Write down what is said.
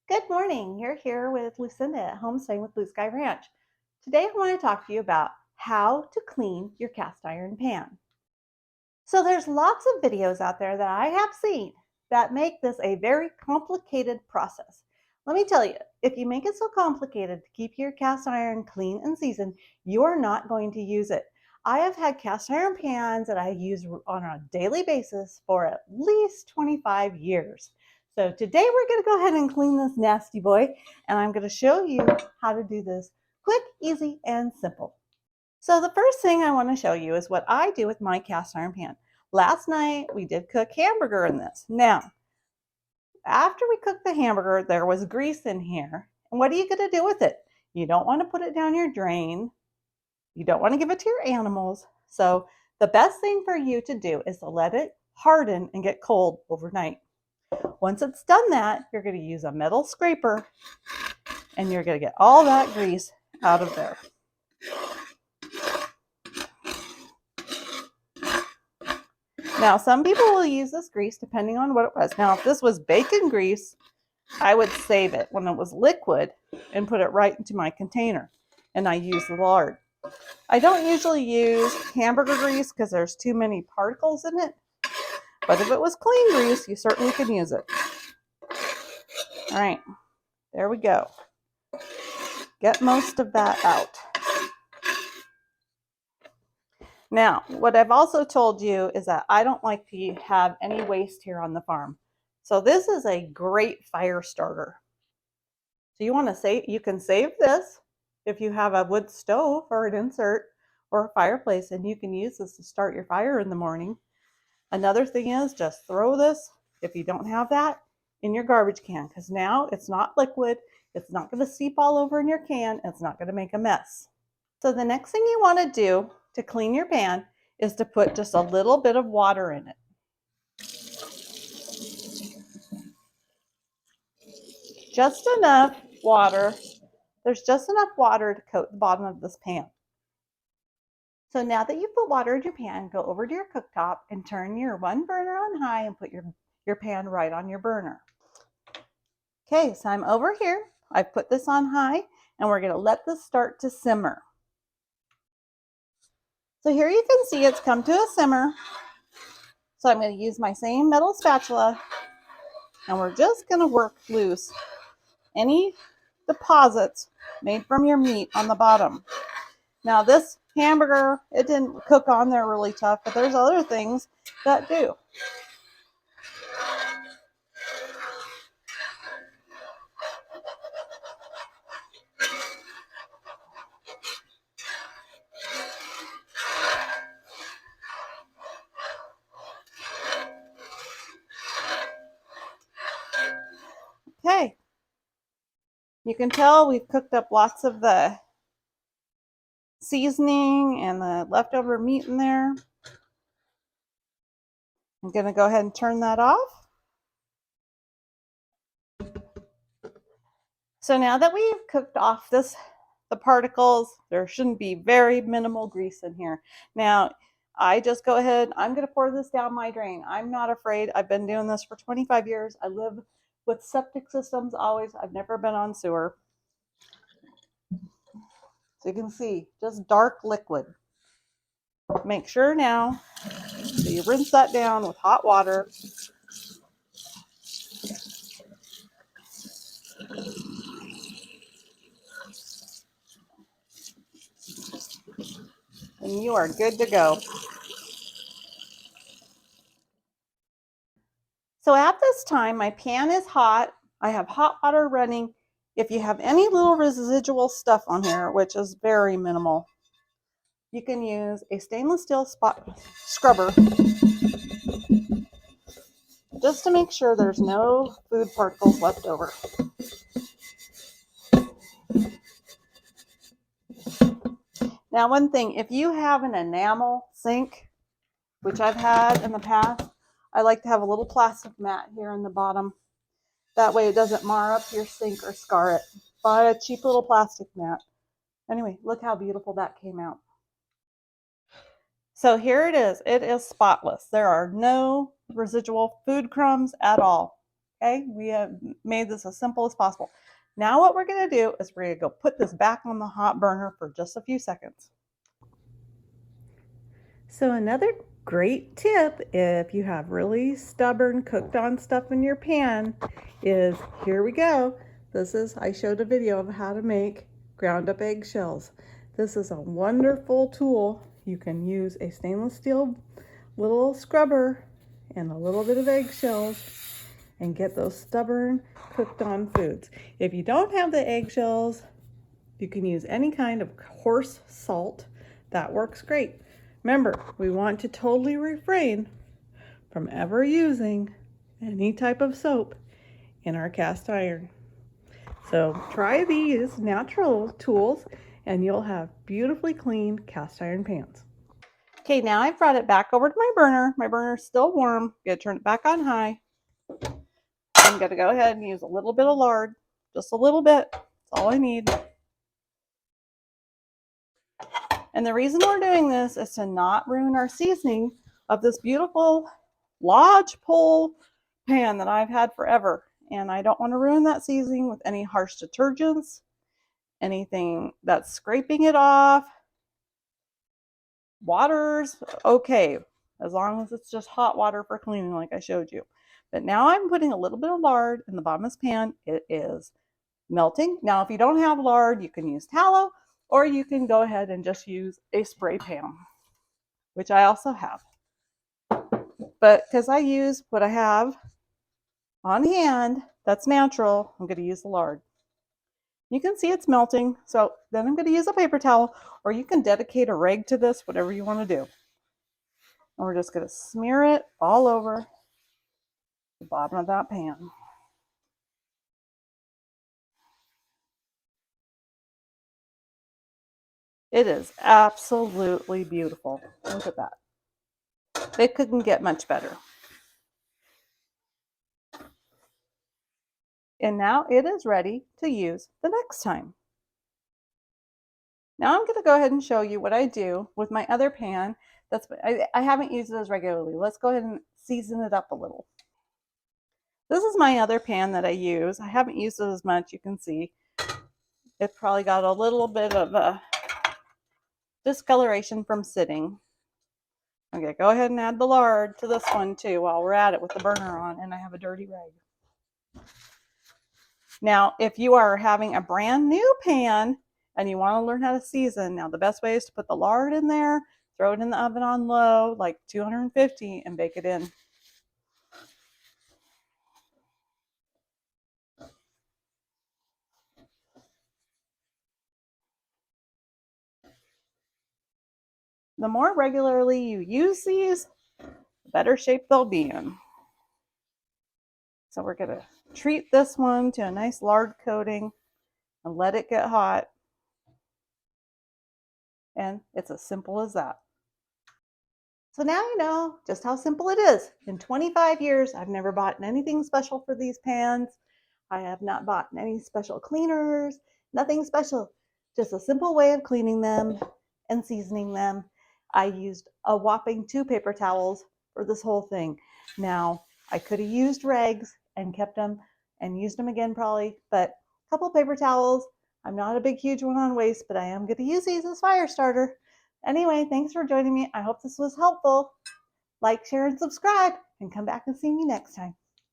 Good morning. You're here with Lucinda at Homestaying with Blue Sky Ranch. Today I want to talk to you about how to clean your cast iron pan. So there's lots of videos out there that I have seen that make this a very complicated process. Let me tell you, if you make it so complicated to keep your cast iron clean and seasoned, you're not going to use it. I have had cast iron pans that I use on a daily basis for at least 25 years. So today we're going to go ahead and clean this nasty boy, and I'm going to show you how to do this quick, easy, and simple. So the first thing I want to show you is what I do with my cast iron pan. Last night we did cook hamburger in this. Now, after we cooked the hamburger, there was grease in here. And what are you going to do with it? You don't want to put it down your drain. You don't want to give it to your animals. So the best thing for you to do is to let it harden and get cold overnight. Once it's done that, you're going to use a metal scraper and you're going to get all that grease out of there. Now, some people will use this grease depending on what it was. Now, if this was bacon grease, I would save it when it was liquid and put it right into my container. And I use the lard. I don't usually use hamburger grease because there's too many particles in it. But if it was clean grease, you certainly can use it. All right, there we go. Get most of that out. Now, what I've also told you is that I don't like to have any waste here on the farm. So this is a great fire starter. So you can save this if you have a wood stove or an insert or a fireplace, and you can use this to start your fire in the morning. Another thing is just throw this, if you don't have that, in your garbage can, because now it's not liquid. It's not going to seep all over in your can. It's not going to make a mess. So the next thing you want to do to clean your pan is to put just a little bit of water in it. Just enough water. There's just enough water to coat the bottom of this pan. So now that you've put water in your pan, go over to your cooktop and turn your one burner on high and put your pan right on your burner. Okay, so I'm over here. I've put this on high and we're going to let this start to simmer. So here you can see it's come to a simmer. So I'm going to use my same metal spatula and we're just going to work loose any deposits made from your meat on the bottom. Now this hamburger, it didn't cook on there really tough, but there's other things that do. Okay, you can tell we've cooked up lots of the seasoning and the leftover meat in there. I'm going to go ahead and turn that off. So now that we've cooked off the particles, there shouldn't be very minimal grease in here. Now, I just go ahead, I'm going to pour this down my drain. I'm not afraid. I've been doing this for 25 years. I live with septic systems always. I've never been on sewer. So you can see, just dark liquid. Make sure now, so you rinse that down with hot water. And you are good to go. So at this time, my pan is hot. I have hot water running. If you have any little residual stuff on here, which is very minimal, you can use a stainless steel spot scrubber just to make sure there's no food particles left over. Now, one thing, if you have an enamel sink, which I've had in the past, I like to have a little plastic mat here in the bottom. That way it doesn't mar up your sink or scar it. Buy a cheap little plastic mat. Anyway, look how beautiful that came out. So here it is. It is spotless. There are no residual food crumbs at all. Okay, we have made this as simple as possible. Now what we're going to do is we're going to go put this back on the hot burner for just a few seconds. So another great tip if you have really stubborn cooked on stuff in your pan is, here we go. I showed a video of how to make ground up eggshells. This is a wonderful tool. You can use a stainless steel little scrubber and a little bit of eggshells and get those stubborn cooked on foods. If you don't have the eggshells, you can use any kind of coarse salt. That works great. Remember, we want to totally refrain from ever using any type of soap in our cast iron. So try these natural tools and you'll have beautifully clean cast iron pans. Okay, now I've brought it back over to my burner. My burner's still warm. I'm going to turn it back on high. I'm going to go ahead and use a little bit of lard. Just a little bit. That's all I need. And the reason we're doing this is to not ruin our seasoning of this beautiful lodgepole pan that I've had forever. And I don't want to ruin that seasoning with any harsh detergents, anything that's scraping it off. Water's okay, as long as it's just hot water for cleaning like I showed you. But now I'm putting a little bit of lard in the bottom of this pan. It is melting. Now, if you don't have lard, you can use tallow, or you can go ahead and just use a spray pan, which I also have. But because I use what I have on hand, that's natural, I'm going to use the lard. You can see it's melting, so then I'm going to use a paper towel, or you can dedicate a rag to this, whatever you want to do. And we're just going to smear it all over the bottom of that pan. It is absolutely beautiful. Look at that. It couldn't get much better. And now it is ready to use the next time. Now I'm going to go ahead and show you what I do with my other pan. I haven't used it as regularly. Let's go ahead and season it up a little. This is my other pan that I use. I haven't used it as much. You can see it probably got a little bit of a discoloration from sitting. Okay, go ahead and add the lard to this one too while we're at it with the burner on, and I have a dirty rag. Now, if you are having a brand new pan and you want to learn how to season, now the best way is to put the lard in there, throw it in the oven on low, like 250, and bake it in. The more regularly you use these, the better shape they'll be in. So we're going to treat this one to a nice lard coating and let it get hot. And it's as simple as that. So now you know just how simple it is. In 25 years, I've never bought anything special for these pans. I have not bought any special cleaners, nothing special. Just a simple way of cleaning them and seasoning them. I used a whopping 2 paper towels for this whole thing. Now, I could have used rags and kept them and used them again probably, but a couple paper towels. I'm not a big, huge one on waste, but I am going to use these as fire starter. Anyway, thanks for joining me. I hope this was helpful. Like, share, and subscribe, and come back and see me next time.